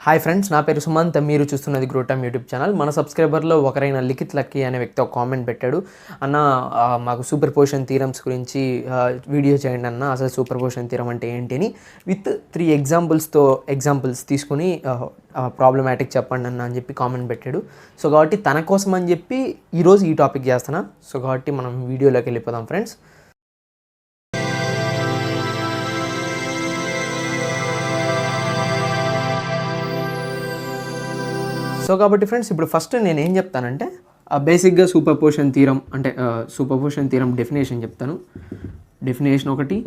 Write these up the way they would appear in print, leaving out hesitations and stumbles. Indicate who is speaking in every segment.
Speaker 1: Hi friends, నా పేరు సుమంత్. మీరు చూస్తున్నది గ్రోటమ్ యూట్యూబ్ ఛానల్. మన సబ్స్క్రైబర్లో ఒకరైన లిఖిత్ లక్కీ అనే వ్యక్తి ఒక కామెంట్ పెట్టాడు. అన్న, మాకు సూపర్ పొజిషన్ థీరమ్స్ గురించి వీడియో చేయండి అన్న, అసలు సూపర్ పొజిషన్ థీరం అంటే ఏంటి అని విత్ 3 ఎగ్జాంపుల్స్ తీసుకుని ప్రాబ్లమాటిక్ చెప్పండి అన్న అని చెప్పి కామెంట్ పెట్టాడు. సో కాబట్టి తన కోసం అని చెప్పి ఈరోజు ఈ టాపిక్ చేస్తున్నా. సో కాబట్టి మనం వీడియోలోకి వెళ్ళిపోదాం ఫ్రెండ్స్. సో కాబట్టి ఫ్రెండ్స్, ఇప్పుడు ఫస్ట్ నేను ఏం చెప్తానంటే బేసిక్గా సూపర్ పొజిషన్ థీరం అంటే సూపర్ పొజిషన్ థీరం డెఫినేషన్ చెప్తాను. డెఫినేషన్ ఒకటి,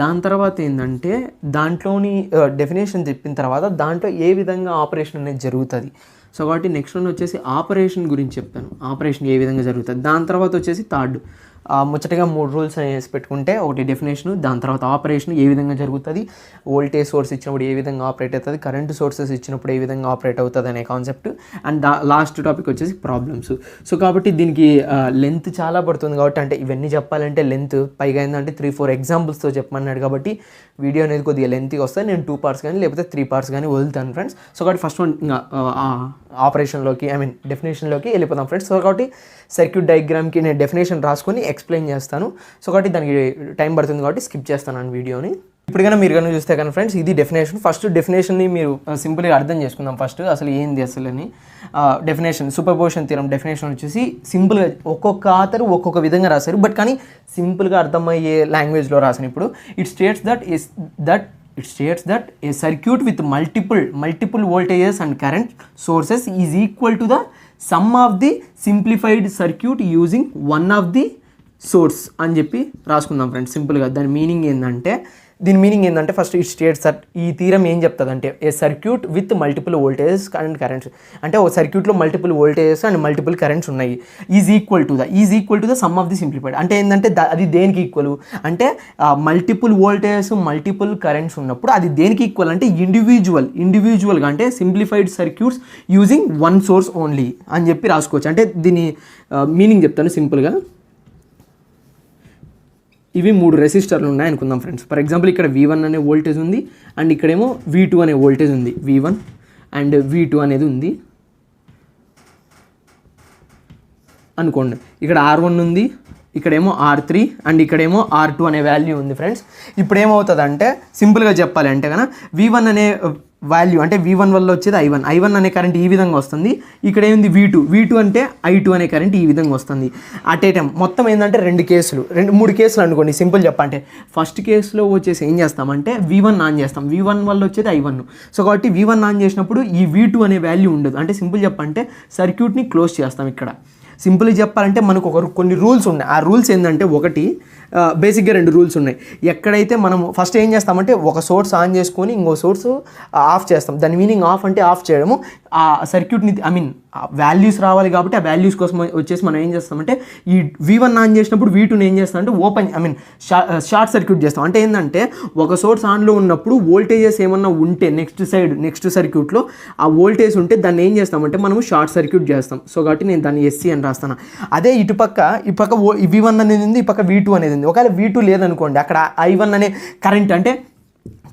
Speaker 1: దాని తర్వాత ఏంటంటే దాంట్లోని డెఫినేషన్ చెప్పిన తర్వాత దాంట్లో ఏ విధంగా ఆపరేషన్ అనేది జరుగుతుంది. సో కాబట్టి నెక్స్ట్ వన్ వచ్చేసి ఆపరేషన్ గురించి చెప్తాను, ఆపరేషన్ ఏ విధంగా జరుగుతుంది. దాని తర్వాత వచ్చేసి థర్డ్ ముచ్చటగా 3 రూల్స్ అనేసి పెట్టుకుంటే, ఒకటి డెఫినేషన్, దాని తర్వాత ఆపరేషన్ ఏ విధంగా జరుగుతుంది, వోల్టేజ్ సోర్స్ ఇచ్చినప్పుడు ఏ విధంగా ఆపరేట్ అవుతుంది, కరెంట్ సోర్సెస్ ఇచ్చినప్పుడు ఏ విధంగా ఆపరేట్ అవుతుంది అనే కాన్సెప్ట్, అండ్ లాస్ట్ టాపిక్ వచ్చేసి ప్రాబ్లమ్స్. సో కాబట్టి దీనికి లెంత్ చాలా పడుతుంది కాబట్టి, అంటే ఇవన్నీ చెప్పాలంటే లెంత్ పైగా ఏంటంటే 3-4 ఎగ్జాంపుల్స్తో చెప్పమన్నాడు కాబట్టి వీడియో అనేది కొద్దిగా లెంత్గా వస్తుంది. నేను 2 పార్ట్స్ కానీ లేకపోతే 3 పార్ట్స్ కానీ వదులుతాను ఫ్రెండ్స్. సో కాబట్టి ఫస్ట్ వన్ ఆపరేషన్లోకి డెఫినేషన్లోకి వెళ్ళిపోతాం ఫ్రెండ్స్. సో కాబట్టి సర్క్యూట్ డయాగ్రామ్కి నేను డెఫినేషన్ రాసుకొని ఎక్స్ప్లెయిన్ చేస్తాను. సో కాబట్టి దానికి టైం పడుతుంది కాబట్టి స్కిప్ చేస్తాను వీడియోని. ఇప్పుడు కానీ మీరు కానీ చూస్తే కానీ ఫ్రెండ్స్, ఇది డెఫినేషన్. ఫస్ట్ డెఫినేషన్ని మీరు సింపుల్గా అర్థం చేసుకుందాం. ఫస్ట్ అసలు ఏంది అసలు అని definition. Super position theorem definition వచ్చేసి సింపుల్గా ఒక్కొక్క ఆథర్ ఒక్కొక్క విధంగా రాశారు, బట్ కానీ సింపుల్గా అర్థమయ్యే లాంగ్వేజ్లో రాశాను. ఇప్పుడు it states that a circuit with multiple voltages and current sources is equal to the sum of the simplified circuit using one of the source అని చెప్పి రాసుకుందాం ఫ్రెండ్స్. సింపుల్గా దీని మీనింగ్ ఏంటంటే ఫస్ట్ ఇట్ స్టేట్స్ దట్, ఈ theorem ఏం చెప్తుంది అంటే a circuit with multiple voltages and currents, అంటే ఒక సర్క్యూట్లో multiple voltages and multiple currents ఉన్నాయి, is equal to the sum of the simplified. అంటే ఏంటంటే అది దేనికి ఈక్వల్ అంటే మల్టిపుల్ వోల్టేజెస్ మల్టిపుల్ కరెంట్స్ ఉన్నప్పుడు అది దేనికి ఈక్వల్ అంటే ఇండివిజువల్గా అంటే simplified circuits using one source only అని చెప్పి రాసుకోవచ్చు. అంటే దీని మీనింగ్ చెప్తాను సింపుల్గా. ఇవి 3 రెసిస్టర్లు ఉన్నాయి అనుకుందాం ఫ్రెండ్స్. ఫర్ ఎగ్జాంపుల్ ఇక్కడ V1 అనే వోల్టేజ్ ఉంది, అండ్ ఇక్కడేమో V2 అనే వోల్టేజ్ ఉంది. V1 అండ్ V2 అనేది ఉంది అనుకోండి. ఇక్కడ R1 ఉంది, ఇక్కడేమో R3 అండ్ ఇక్కడేమో R2 అనే వాల్యూ ఉంది ఫ్రెండ్స్. ఇప్పుడు ఏమవుతుంది అంటే సింపుల్గా చెప్పాలి అంటే కనుక V1 అనే వాల్యూ అంటే V1 వల్ల వచ్చేది I1 అనే కరెంట్ ఈ విధంగా వస్తుంది. ఇక్కడ ఏంది V2 అంటే I2 అనే కరెంట్ ఈ విధంగా వస్తుంది. అట్ ఏ టైం మొత్తం ఏంటంటే 3 కేసులు అనుకోండి. సింపుల్ చెప్పంటే ఫస్ట్ కేసులో వచ్చేసి ఏం చేస్తామంటే V1 ఆన్ చేస్తాం, V1 వల్ల వచ్చేది I1. సో కాబట్టి V1 ఆన్ చేసినప్పుడు ఈ V2 అనే వాల్యూ ఉండదు. అంటే సింపుల్ చెప్పంటే సర్క్యూట్ని క్లోజ్ చేస్తాం. ఇక్కడ సింపుల్గా చెప్పాలంటే మనకు కొన్ని రూల్స్ ఉన్నాయి. ఆ రూల్స్ ఏంటంటే ఒకటి, బేసిక్గా 2 రూల్స్ ఉన్నాయి. ఎక్కడైతే మనము ఫస్ట్ ఏం చేస్తామంటే ఒక సోర్స్ ఆన్ చేసుకొని ఇంకో సోర్స్ ఆఫ్ చేస్తాం. దాని మీనింగ్ ఆఫ్ అంటే ఆఫ్ చేయడము. ఆ సర్క్యూట్ని వాల్యూస్ రావాలి కాబట్టి ఆ వాల్యూస్ కోసం వచ్చేసి మనం ఏం చేస్తామంటే ఈ V1 ఆన్ చేసినప్పుడు V2ని ఏం చేస్తామంటే షార్ట్ సర్క్యూట్ చేస్తాం. అంటే ఏంటంటే ఒక సోర్స్ ఆన్లో ఉన్నప్పుడు వోల్టేజెస్ ఏమన్నా ఉంటే నెక్స్ట్ సర్క్యూట్లో ఆ వోల్టేజ్ ఉంటే దాన్ని ఏం చేస్తామంటే మనము షార్ట్ సర్క్యూట్ చేస్తాం. సో కాబట్టి నేను దాన్ని SC అని రాస్తాను. అదే ఈ పక్క V1 అనేది ఉంది, ఈ పక్క V2 అనేది ఉంది. ఒకవేళ V2 లేదనుకోండి, అక్కడ I1 అనే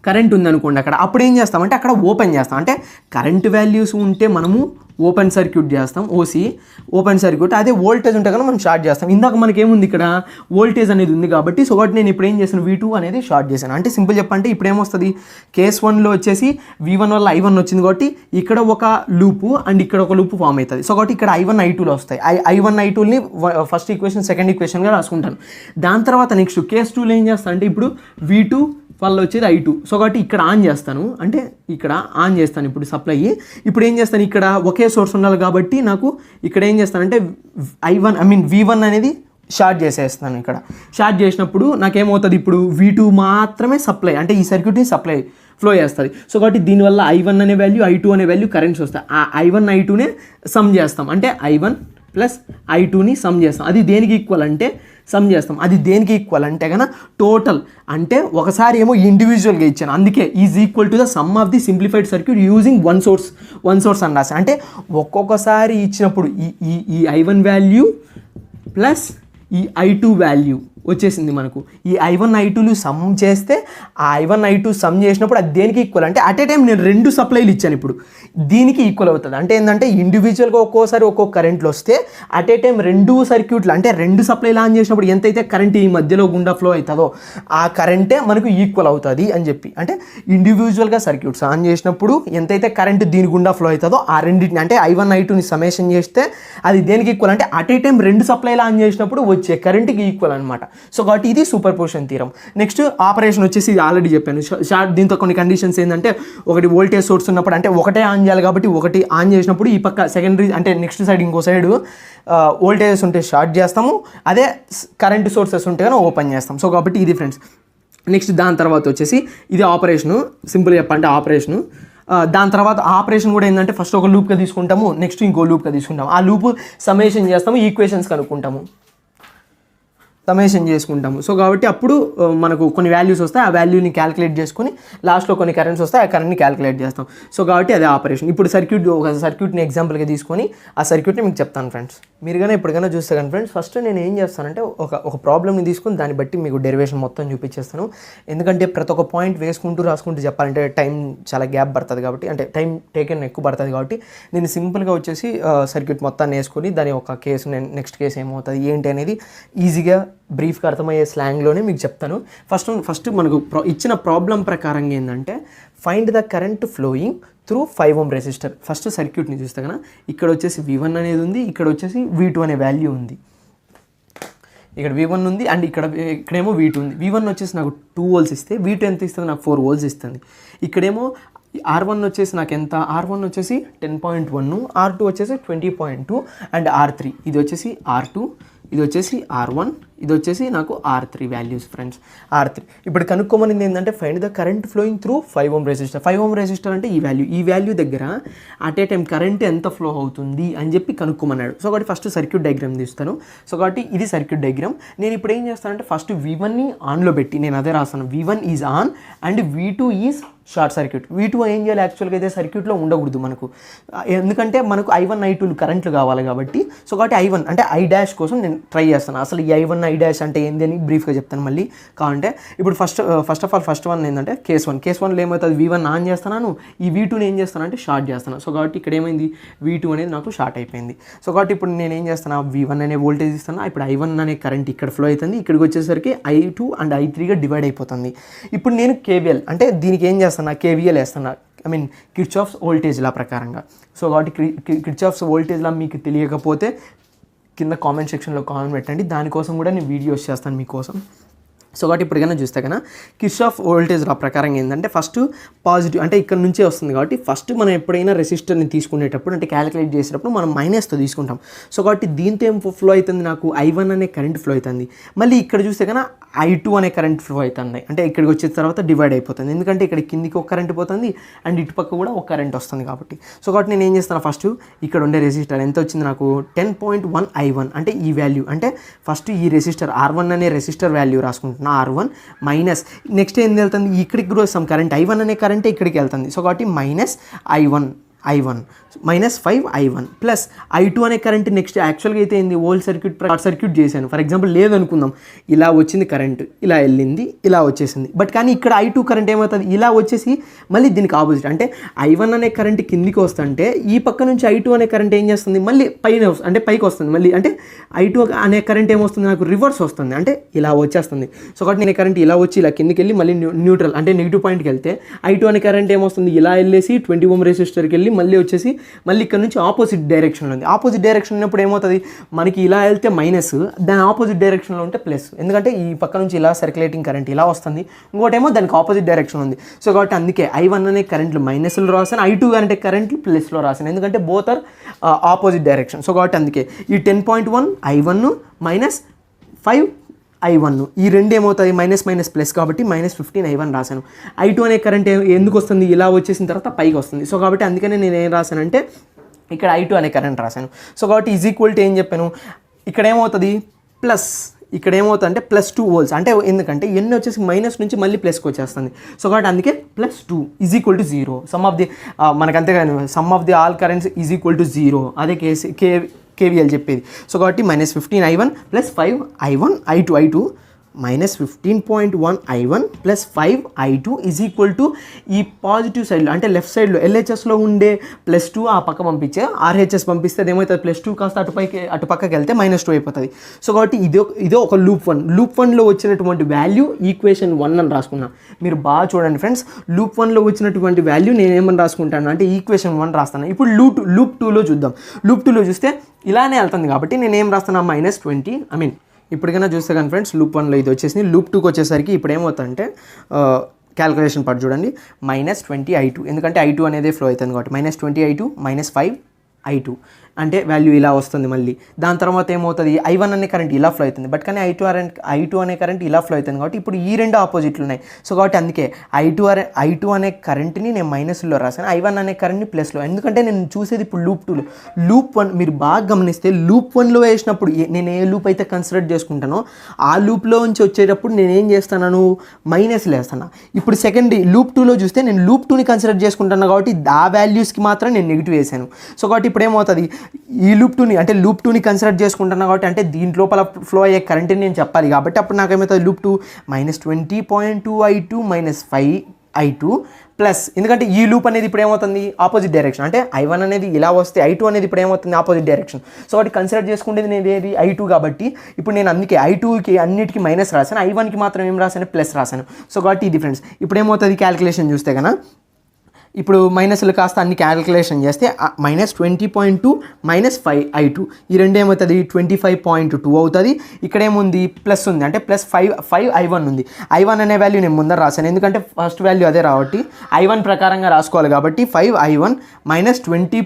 Speaker 1: కరెంట్ ఉందనుకోండి, అప్పుడు ఏం చేస్తామంటే అక్కడ ఓపెన్ చేస్తాం. అంటే కరెంట్ వాల్యూస్ ఉంటే మనము ఓపెన్ సర్క్యూట్ చేస్తాం, ఓపెన్ సర్క్యూట్. అదే వోల్టేజ్ ఉంటే కనుక మనం షార్ట్ చేస్తాం. ఇందాక మనకి ఏముంది, ఇక్కడ వోల్టేజ్ అనేది ఉంది కాబట్టి సో కాబట్టి నేను ఇప్పుడు ఏం చేశాను, V2 అనేది షార్ట్ చేశాను. అంటే సింపుల్ చెప్పంటే ఇప్పుడు ఏమొస్తుంది, కేస్ 1లో వచ్చేసి V1 వల్ల I1 వచ్చింది కాబట్టి ఇక్కడ ఒక లూపు అండ్ ఇక్కడ ఒక లూపు ఫామ్ అవుతుంది. సో కాబట్టి ఇక్కడ I1 I2లో వస్తాయి. I1 I2ని ఫస్ట్ ఈక్వేషన్ సెకండ్ ఈక్వేషన్గా రాసుకుంటాను. దాని తర్వాత నెక్స్ట్ కేస్ 2లో ఏం చేస్తాను అంటే ఇప్పుడు V2 వల్ల వచ్చేది I2. సో కాబట్టి ఇక్కడ ఆన్ చేస్తాను, అంటే ఇక్కడ ఆన్ చేస్తాను ఇప్పుడు సప్లై. ఇప్పుడు ఏం చేస్తాను, ఇక్కడ ఒకే సోర్స్ ఉండాలి కాబట్టి నాకు ఇక్కడ ఏం చేస్తానంటే V1 అనేది షార్ట్ చేసేస్తాను. ఇక్కడ షార్ట్ చేసినప్పుడు నాకేమవుతుంది, ఇప్పుడు V2 మాత్రమే సప్లై, అంటే ఈ సర్క్యూట్ని సప్లై ఫ్లో చేస్తుంది. సో కాబట్టి దీనివల్ల I1 అనే వాల్యూ I2 అనే వాల్యూ కరెంట్స్ వస్తాయి. ఆ I1 I2నే సమ్ చేస్తాం, అంటే I1 ప్లస్ I2ని సమ్ చేస్తాం. అది దేనికి ఈక్వల్ అంటే సమ్ చేస్తాం. అది దేనికి ఈక్వల్ అంటే కనుక టోటల్, అంటే ఒకసారి ఏమో ఇండివిజువల్గా ఇచ్చాను, అందుకే is equal to the sum of the simplified circuit using one source అని రాశాను. అంటే ఒక్కొక్కసారి ఇచ్చినప్పుడు ఈ I1 వాల్యూ ప్లస్ ఈ I2 వాల్యూ వచ్చేసింది మనకు. ఈ I1 I2లు సమ్ చేస్తే ఆ I1 I2 సమ్ చేసినప్పుడు అది దేనికి ఈక్వల్ అంటే అట్ ఏ టైం నేను 2 సప్లైలు ఇచ్చాను, ఇప్పుడు దీనికి ఈక్వల్ అవుతుంది. అంటే ఏంటంటే ఇండివిజువల్గా ఒక్కోసారి ఒక్కొక్క కరెంట్లు వస్తే అట్ ఏ టైం 2 సర్క్యూట్లు అంటే 2 సప్లైలు ఆన్ చేసినప్పుడు ఎంతైతే కరెంట్ ఈ మధ్యలో గుండా ఫ్లో అవుతుందో ఆ కరెంటే మనకు ఈక్వల్ అవుతుంది అని చెప్పి. అంటే ఇండివిజువల్గా సర్క్యూట్స్ ఆన్ చేసినప్పుడు ఎంతైతే కరెంట్ దీని గుండా ఫ్లో అవుతుందో ఆ రెండింటిని అంటే I1 I2ని సమేషన్ చేస్తే అది దేనికి ఈక్వల్ అంటే అట్ ఏ టైం 2 సప్లైలు ఆన్ చేసినప్పుడు వచ్చే కరెంట్కి ఈక్వల్ అనమాట. సో కాబట్టి ఇది super position theorem. Next operation వచ్చేసి ఇది ఆల్రెడీ చెప్పాను. దీంతో కొన్ని కండిషన్స్ ఏంటంటే ఒకటి వోల్టేజ్ సోర్స్ ఉన్నప్పుడు అంటే ఒకటే ఆన్ చేయాలి కాబట్టి ఒకటి ఆన్ చేసినప్పుడు ఈ పక్క సెకండరీ అంటే నెక్స్ట్ సైడ్ ఇంకో సైడ్ వోల్టేజెస్ ఉంటే షార్ట్ చేస్తాము, అదే కరెంట్ సోర్సెస్ ఉంటే కానీ ఓపెన్ చేస్తాం. సో కాబట్టి ఇది ఫ్రెండ్స్. నెక్స్ట్ దాని తర్వాత వచ్చేసి ఇది ఆపరేషను, సింపుల్ చెప్పాలంటే ఆపరేషను. దాని తర్వాత ఆపరేషన్ కూడా ఏంటంటే ఫస్ట్ ఒక లూప్గా తీసుకుంటాము, నెక్స్ట్ ఇంకో లూప్గా తీసుకుంటాము, ఆ లూప్ సమేషన్ చేస్తాము, ఈక్వేషన్స్ కనుక్కుంటాము, సమేషన్ చేసుకుంటాము. సో కాబట్టి అప్పుడు మనకు కొన్ని వాల్యూస్ వస్తాయి, ఆ వాల్యూని క్యాలిక్యులేట్ చేసుకొని లాస్ట్లో కొన్ని కరెంట్స్ వస్తాయి, ఆ కరెంట్ని క్యాలిక్యులేట్ చేస్తాం. సో కాబట్టి అదే ఆపరేషన్. ఇప్పుడు ఒక సర్క్యూట్ని ఎగ్జాంపుల్గా తీసుకొని ఆ సర్క్యూట్ని మీకు చెప్తాను ఫ్రెండ్స్. మీరు కానీ ఎప్పటికైనా చూస్తే కానీ ఫ్రెండ్స్ ఫస్ట్ నేను ఏం చేస్తానంటే ఒక ప్రాబ్లమ్ని తీసుకుని దాన్ని బట్టి మీకు డెరివేషన్ మొత్తం చూపించేస్తాను. ఎందుకంటే ప్రతి ఒక్క పాయింట్ వేసుకుంటూ రాసుకుంటూ చెప్పాలంటే టైం చాలా గ్యాప్ పడుతుంది కాబట్టి, అంటే టైం టేకెన్ ఎక్కువ పడుతుంది కాబట్టి నేను సింపుల్గా వచ్చేసి సర్క్యూట్ మొత్తాన్ని వేసుకొని దాని ఒక కేసు నేను నెక్స్ట్ కేసు ఏమవుతుంది ఏంటి అనేది ఈజీగా బ్రీఫ్గా అర్థమయ్యే స్లాంగ్లోనే మీకు చెప్తాను. ఫస్ట్ మనకు ఇచ్చిన ప్రాబ్లం ప్రకారంగా ఏంటంటే find the current flowing through 5 ohm resistor. First సర్క్యూట్ని చూస్తే కన్నా ఇక్కడ వచ్చేసి V1 అనేది ఉంది, ఇక్కడ వచ్చేసి V2 అనే వాల్యూ ఉంది, ఇక్కడ V1 ఉంది అండ్ ఇక్కడేమో V2 ఉంది. V1 వచ్చేసి నాకు 2 volts ఇస్తే V2 ఎంత ఇస్తుంది నాకు 4 volts ఇస్తుంది. ఇక్కడేమో R1 వచ్చేసి నాకు ఎంత, R1 వచ్చేసి 10.1, R2 వచ్చేసి 20.2 అండ్ R3 ఇది వచ్చేసి R2, ఇది వచ్చేసి R1, ఇది వచ్చేసి నాకు R3 వాల్యూస్ ఫ్రెండ్స్. R3 ఇప్పుడు కనుక్కోమనింది ఏంటంటే find the current flowing through 5 ohm resistor. 5 ohm resistor అంటే ఈ వాల్యూ దగ్గర అట్ ఏ టైం కరెంట్ ఎంత ఫ్లో అవుతుంది అని చెప్పి కనుక్కోమన్నాడు. సో కాబట్టి ఫస్ట్ సర్క్యూట్ డయాగ్రామ్ తీస్తాను. సో కాబట్టి ఇది సర్క్యూట్ డయాగ్రామ్. నేను ఇప్పుడు ఏం చేస్తానంటే ఫస్ట్ V1ని ఆన్లో పెట్టి నేను అదే రాస్తాను, V1 is on and V2 is short circuit. V2 ఏం చేయాలి యాక్చువల్గా అయితే సర్క్యూట్లో ఉండకూడదు మనకు, ఎందుకంటే మనకు I1 I2 కరెంట్లు కావాలి కాబట్టి. సో కాబట్టి I1 అంటే I' కోసం నేను ట్రై చేస్తాను. అసలు ఈ I1 I' అంటే ఏంది అని బ్రీఫ్గా చెప్తాను మళ్ళీ కావాలంటే. ఇప్పుడు ఫస్ట్ వన్ ఏంటంటే కేస్ 1లో ఏమవుతుంది, V1 ఆన్ చేస్తున్నాను, ఈ V2ని ఏం చేస్తాను అంటే షార్ట్ చేస్తాను. సో కాబట్టి ఇక్కడ ఏమైంది V2 అనేది నాకు షార్ట్ అయిపోయింది. సో కాబట్టి ఇప్పుడు నేను ఏం చేస్తాను, V1 అనే వోల్టేజ్ ఇస్తాను, ఇప్పుడు I1 అనే కరెంట్ ఇక్కడ ఫ్లో అవుతుంది, ఇక్కడికి వచ్చేసరికి I2 అండ్ I3గా డివైడ్ అయిపోతుంది. ఇప్పుడు నేను KVL అంటే దీనికి ఏం చేస్తాను, KVL వేస్తున్నా, I mean Kirchhoff's voltage law ప్రకారంగా. సో కాబట్టి కిర్చాఫ్స్ వోల్టేజ్ లా మీకు తెలియకపోతే కింద కామెంట్ సెక్షన్లో కామెంట్ పెట్టండి, దానికోసం కూడా నేను వీడియోస్ చేస్తాను మీకోసం. సో కాబట్టి ఇప్పటికైనా చూస్తే కన్నా కిర్చాఫ్ వోల్టేజ్ లా ప్రకారం ఏంటంటే ఫస్ట్ పాజిటివ్ అంటే ఇక్కడ నుంచే వస్తుంది కాబట్టి ఫస్ట్ మనం ఎప్పుడైనా రెసిస్టర్ని తీసుకునేటప్పుడు అంటే క్యాలిక్యులేట్ చేసేటప్పుడు మనం మైనస్తో తీసుకుంటాం. సో కాబట్టి దీంతో ఏం ఫ్లో అవుతుంది నాకు I1 అనే కరెంట్ ఫ్లో అవుతుంది. మళ్ళీ ఇక్కడ చూస్తే కన్నా I2 అనే కరెంట్ ఫ్లో అవుతుంది, అంటే ఇక్కడికి వచ్చిన తర్వాత డివైడ్ అయిపోతుంది, ఎందుకంటే ఇక్కడ కిందికి ఒక కరెంట్ పోతుంది అండ్ ఇటుపక్క కూడా ఒక కరెంట్ వస్తుంది కాబట్టి. సో కాబట్టి నేను ఏం చేస్తాను, ఫస్ట్ ఇక్కడ ఉండే రెసిస్టర్ ఎంత వచ్చింది నాకు 10.1 I1 అంటే ఈ వాల్యూ అంటే ఫస్ట్ ఈ రెసిస్టర్ R1 అనే రెసిస్టర్ వాల్యూ రాసుకుంటున్నాను, R1 మైనస్ నెక్స్ట్ ఏం వెళ్తుంది ఇక్కడికి కూడా వస్తాం కరెంట్ I1 అనే కరెంటే ఇక్కడికి వెళ్తుంది. సో కాబట్టి minus I1 minus 5 I1 plus I2 అనే కరెంట్ నెక్స్ట్ యాక్చువల్గా అయితే ఏంది ఓల్డ్ సర్క్యూట్ చేశాను ఫర్ ఎగ్జాంపుల్, లేదనుకుందాం ఇలా వచ్చింది కరెంట్, ఇలా వెళ్ళింది, ఇలా వచ్చేసింది, బట్ కానీ ఇక్కడ I2 కరెంట్ ఏమవుతుంది ఇలా వచ్చేసి మళ్ళీ దీనికి ఆపోజిట్ అంటే I1 అనే కరెంట్ కిందికి వస్తుంటే ఈ పక్క నుంచి I2 అనే కరెంట్ ఏం చేస్తుంది మళ్ళీ పైకి వస్తుంది, మళ్ళీ అంటే I2 అనే కరెంట్ ఏమొస్తుంది నాకు రివర్స్ వస్తుంది, అంటే ఇలా వచ్చేస్తుంది. సో కాబట్టి నేను కరెంట్ ఇలా వచ్చి ఇలా కిందికి వెళ్ళి మళ్ళీ న్యూట్రల్ అంటే నెగిటివ్ పాయింట్కి వెళ్తే I2 అనే కరెంట్ ఏమొస్తుంది ఇలా వెళ్ళేసి 20 ohm రెసిస్టర్కి వెళ్ళి మళ్ళీ వచ్చేసి మళ్ళీ ఇక్కడ నుంచి ఆపోజిట్ డైరెక్షన్లో ఉంది. ఆపోజిట్ డైరెక్షన్ ఉన్నప్పుడు ఏమవుతుంది మనకి ఇలా వెళ్తే మైనస్, దాని ఆపోజిట్ డైరెక్షన్లో ఉంటే ప్లస్, ఎందుకంటే ఈ పక్క నుంచి ఇలా సర్క్యులేటింగ్ కరెంట్ ఇలా వస్తుంది, ఇంకోటేమో దానికి ఆపోజిట్ డైరెక్షన్ ఉంది. సో కాబట్టి అందుకే I1 అనే కరెంట్లు మైనస్లో రాసాను, I2 అనే కరెంట్లు ప్లస్లో రాసాను, ఎందుకంటే both are opposite direction. So కాబట్టి అందుకే ఈ 10.1 I1 మైనస్ 5 I1 ఈ రెండు ఏమవుతుంది మైనస్ ప్లస్ కాబట్టి -15 I1 రాశాను. I2 అనే కరెంట్ ఎందుకు వస్తుంది ఇలా వచ్చేసిన తర్వాత పైకి వస్తుంది. సో కాబట్టి అందుకనే నేను ఏం రాశానంటే ఇక్కడ I2 అనే కరెంట్ రాశాను. సో కాబట్టి ఈజ్ ఈక్వల్ టు ఏం చెప్పాను, ఇక్కడ ఏమవుతుంది ప్లస్, ఇక్కడ ఏమవుతుంది అంటే +2 volts అంటే ఎందుకంటే ఎన్ని వచ్చేసి మైనస్ నుంచి మళ్ళీ ప్లస్కి వచ్చేస్తుంది. సో కాబట్టి అందుకే +2 is equal to 0 some of the మనకు అంతేగాని some of the all currents is equal to 0 అదే KVL చెప్పేది. సో కాబట్టి -15 I1 + 5 I1 I2 -15.1 I1 plus 5 I2 is equal to ఈ పాజిటివ్ సైడ్లో అంటే లెఫ్ట్ సైడ్లో LHSలో ఉండే +2 ఆ పక్క పంపించే RHS పంపిస్తే ఏమవుతుంది +2 కాస్త అటు పక్కకి వెళ్తే -2 అయిపోతుంది. సో కాబట్టి ఇదో ఒక లూప్ వన్లో వచ్చినటువంటి వాల్యూ ఈక్వేషన్ 1 అని రాసుకున్నాను. మీరు బాగా చూడండి ఫ్రెండ్స్, లూప్ 1లో వచ్చినటువంటి వాల్యూ నేను ఏమని రాసుకుంటాను అంటే ఈక్వేషన్ 1 రాస్తాను. ఇప్పుడు లూప్ 2లో చూద్దాం. లూప్ 2లో చూస్తే ఇలానే వెళ్తుంది కాబట్టి నేను ఏం రాస్తాను -20 ఇప్పటికైనా చూస్తే కానీ ఫ్రెండ్స్ లూప్ 1లో ఇది వచ్చేసింది. లూప్ 2కి వచ్చేసరికి ఇప్పుడు ఏమవుతుందంటే క్యాలిక్యులేషన్ పార్ట్ చూడండి, -20 I2 ఎందుకంటే I2 అనేది ఫ్లో అవుతుంది కాబట్టి -20 I2 -5 I2 అంటే వాల్యూ ఇలా వస్తుంది. మళ్ళీ దాని తర్వాత ఏమవుతుంది, I1 అనే కరెంట్ ఇలా ఫ్లో అవుతుంది, బట్ కానీ I2 అనే కరెంట్ ఇలా ఫ్లో అవుతుంది కాబట్టి ఇప్పుడు ఈ రెండు ఆపోజిట్లు ఉన్నాయి. సో కాబట్టి అందుకే I2 అనే కరెంట్ని నేను మైనస్లో రాసాను, I1 అనే కరెంట్ని ప్లస్లో. ఎందుకంటే నేను చూసేది ఇప్పుడు లూప్ 2లో. లూప్ 1 మీరు బాగా గమనిస్తే లూప్ 1లో వేసినప్పుడు నేను ఏ లూప్ అయితే కన్సిడర్ చేసుకుంటానో ఆ లూప్లో నుంచి వచ్చేటప్పుడు నేను ఏం చేస్తాను, మైనస్లు వేస్తాను. ఇప్పుడు సెకండ్ లూప్ 2లో చూస్తే నేను లూప్ 2ని కన్సిడర్ చేసుకుంటాను కాబట్టి ఆ వాల్యూస్కి మాత్రం నేను నెగిటివ్ వేసాను. సో కాబట్టి ఇప్పుడు ఏమవుతుంది, ఈ లూప్ 2ని కన్సిడర్ చేసుకుంటున్నా కాబట్టి అంటే దీంట్ లోపల ఫ్లో అయ్యే కరెంట్ని నేను చెప్పాలి కాబట్టి అప్పుడు నాకు ఏమవుతుంది, లూప్ 2 -20.2 I2 -5 I2 ప్లస్, ఎందుకంటే ఈ లూప్ అనేది ఇప్పుడు ఏమవుతుంది ఆపోజిట్ డైరెక్షన్, అంటే I1 అనేది ఇలా వస్తే I2 అనేది ఇప్పుడు ఏమవుతుంది ఆపోజిట్ డైరెక్షన్. సో వాటి కన్సిడర్ చేసుకుంటేది నేను ఏది I2 కాబట్టి ఇప్పుడు నేను అందుకే I2కి అన్నిటికీ మైనస్ రాశాను, I1కి మాత్రం ఏం రాశాను ప్లస్ రాశాను. సో కాబట్టి ఇది ఫ్రెండ్స్ ఇప్పుడు ఏమవుతుంది క్యాలిక్యులేషన్ చూస్తే కన్నా ఇప్పుడు మైనస్లు కాస్త అన్ని క్యాలిక్యులేషన్ చేస్తే -20.2 -5 I2 ఈ రెండు ఏమవుతుంది 25.2 అవుతుంది. ఇక్కడ ఏముంది ప్లస్ ఉంది అంటే +5 I1 ఉంది. I1 అనే వాల్యూ నేను ముందర రాశాను ఎందుకంటే ఫస్ట్ వాల్యూ అదే కాబట్టి I1 ప్రకారంగా రాసుకోవాలి కాబట్టి 5 I1 -20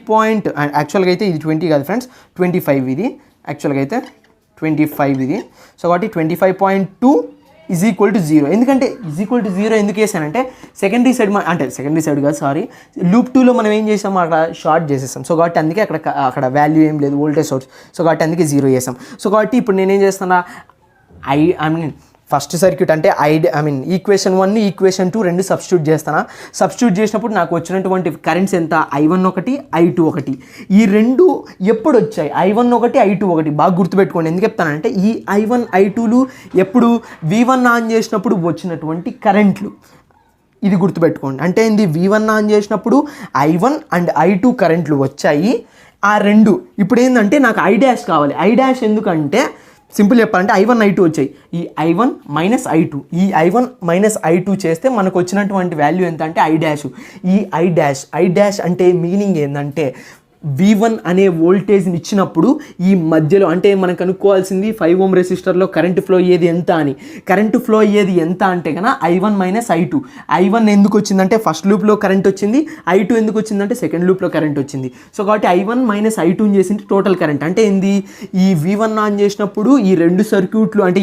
Speaker 1: యాక్చువల్గా అయితే ఇది 20 కాదు ఫ్రెండ్స్ 25 ఇది యాక్చువల్గా అయితే 25 ఇది. సో కాబట్టి 25.2 ఈజ్ ఈక్వల్ టు 0. ఎందుకంటే ఈజ్ ఈక్వల్ టు 0 ఎందుకు వేసానంటే సెకండరీ సైడ్ కాదు సారీ, లూప్ 2లో మనం ఏం చేసాం అక్కడ షార్ట్ చేసేసాం. సో కాబట్టి అందుకే అక్కడ వాల్యూ ఏం లేదు వోల్టేజ్ సోర్స్. సో కాబట్టి అందుకే 0 వేసాం. సో కాబట్టి ఇప్పుడు నేనేం చేస్తున్నా ఐ మీన్ ఫస్ట్ సర్క్యూట్ అంటే ఈక్వేషన్ 1 ఈక్వేషన్ 2 రెండు సబ్స్టిట్యూట్ చేస్తాను. సబ్స్టిట్యూట్ చేసినప్పుడు నాకు వచ్చినటువంటి కరెంట్స్ ఎంత I1 ఒకటి I2 ఒకటి. ఈ రెండు ఎప్పుడు వచ్చాయి I1 ఒకటి I2 ఒకటి బాగా గుర్తుపెట్టుకోండి. ఎందుకు చెప్తానంటే ఈ I1 I2లు ఎప్పుడు V1 ఆన్ చేసినప్పుడు వచ్చినటువంటి కరెంట్లు, ఇది గుర్తుపెట్టుకోండి. అంటే ఇది V1 ఆన్ చేసినప్పుడు I1 అండ్ I2 కరెంట్లు వచ్చాయి. ఆ రెండు ఇప్పుడు ఏంటంటే నాకు I' కావాలి. I' ఎందుకంటే సింపుల్ చెప్పాలంటే I1 I2 వచ్చాయి, ఈ I1 -I2 ఈ I1 -I2 చేస్తే మనకు వచ్చినటువంటి వాల్యూ ఎంత అంటే I'. ఈ I' అంటే మీనింగ్ ఏంటంటే V1 అనే వోల్టేజ్ని ఇచ్చినప్పుడు ఈ మధ్యలో అంటే మనం కనుక్కోవాల్సింది 5 ohm రెసిస్టర్లో కరెంట్ ఫ్లో అయ్యేది ఎంత అని. కరెంట్ ఫ్లో అయ్యేది ఎంత అంటే కన్నా I1 -I2. I1 ఎందుకు వచ్చిందంటే ఫస్ట్ లూప్లో కరెంట్ వచ్చింది, I2 ఎందుకు వచ్చిందంటే సెకండ్ లూప్లో కరెంట్ వచ్చింది. సో కాబట్టి I1 -I2 చేసింది టోటల్ కరెంట్. అంటే ఏంది ఈ V1 ఆన్ చేసినప్పుడు ఈ రెండు సర్క్యూట్లు అంటే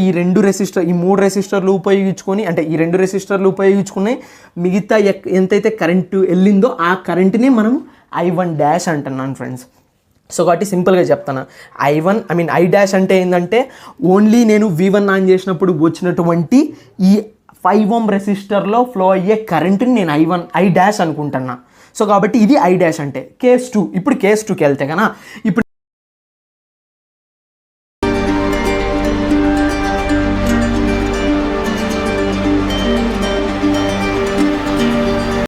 Speaker 1: ఈ మూడు రెసిస్టర్లు ఉపయోగించుకొని అంటే ఈ రెండు రెసిస్టర్లు ఉపయోగించుకుని మిగతా ఎంతైతే కరెంటు వెళ్ళిందో ఆ కరెంట్ని మనం I1' అంటున్నాను ఫ్రెండ్స్. సో కాబట్టి సింపుల్గా చెప్తాను I' అంటే ఏంటంటే ఓన్లీ నేను V1 ఆన్ చేసినప్పుడు వచ్చినటువంటి ఈ 5 ohm రెసిస్టర్లో ఫ్లో అయ్యే కరెంట్ని నేను I' అనుకుంటున్నా. సో కాబట్టి ఇది I' అంటే. కేస్ 2 ఇప్పుడు కేస్ 2కి వెళ్తే కన్నా ఇప్పుడు